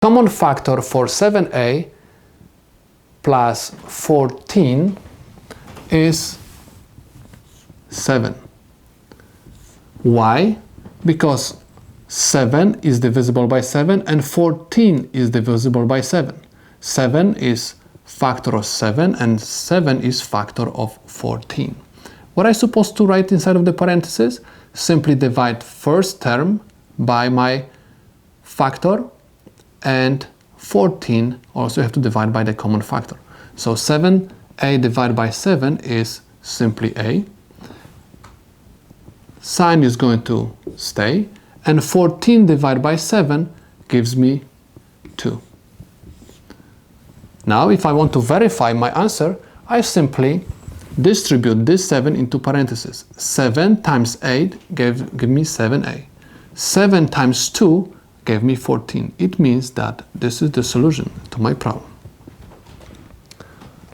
Common factor for 7a plus 14 is 7. Why? Because 7 is divisible by 7 and 14 is divisible by 7. 7 is factor of 7 and 7 is factor of 14. What am I supposed to write inside of the parentheses? Simply divide first term by my factor, and 14 also have to divide by the common factor. So 7a divided by 7 is simply a. Sign is going to stay, and 14 divided by 7 gives me 2. Now, if I want to verify my answer, I simply distribute this 7 into parentheses. 7 times 8 give me 7a. 7 times 2 gave me 14. It means that this is the solution to my problem.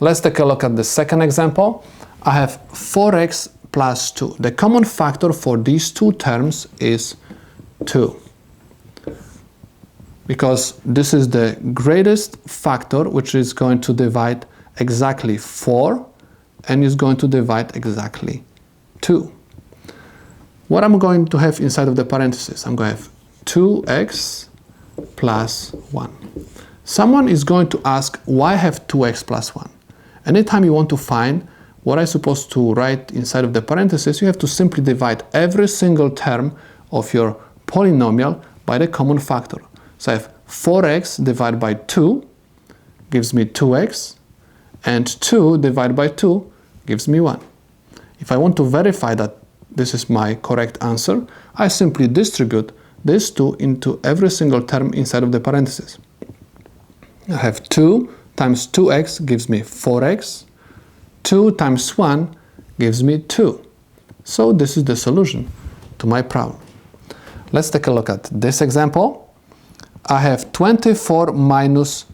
Let's take a look at the second example. I have 4x plus 2. The common factor for these two terms is 2. Because this is the greatest factor which is going to divide exactly 4 and is going to divide exactly 2. What I'm going to have inside of the parentheses? I'm going to have 2x plus 1. Someone is going to ask, why have 2x plus 1? Anytime you want to find what I'm supposed to write inside of the parentheses, you have to simply divide every single term of your polynomial by the common factor. So I have 4x divided by 2 gives me 2x, and 2 divided by 2 gives me 1. If I want to verify that this is my correct answer, I simply distribute this 2 into every single term inside of the parentheses. I have 2 times 2x gives me 4x. 2 times 1 gives me 2. So this is the solution to my problem. Let's take a look at this example. I have 24 minus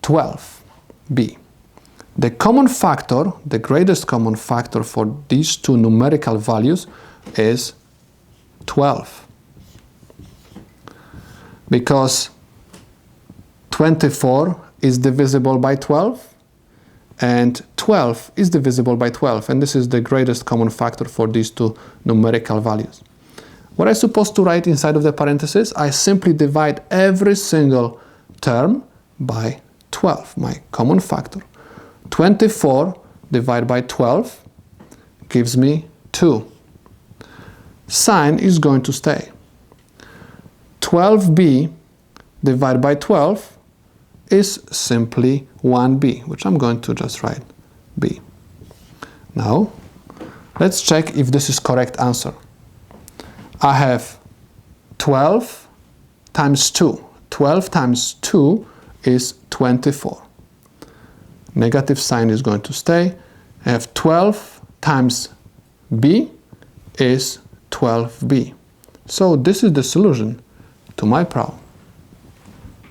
12b. The common factor, the greatest common factor for these two numerical values is 12. Because 24 is divisible by 12 and 12 is divisible by 12, and this is the greatest common factor for these two numerical values. What I'm supposed to write inside of the parentheses? I simply divide every single term by 12, my common factor. 24 divided by 12 gives me 2. Sign is going to stay. 12b divided by 12 is simply 1b, which I'm going to just write b. Now, let's check if this is correct answer. I have 12 times 2. 12 times 2 is 24. Negative sign is going to stay. I have 12 times b is 12b. So this is the solution to my problem.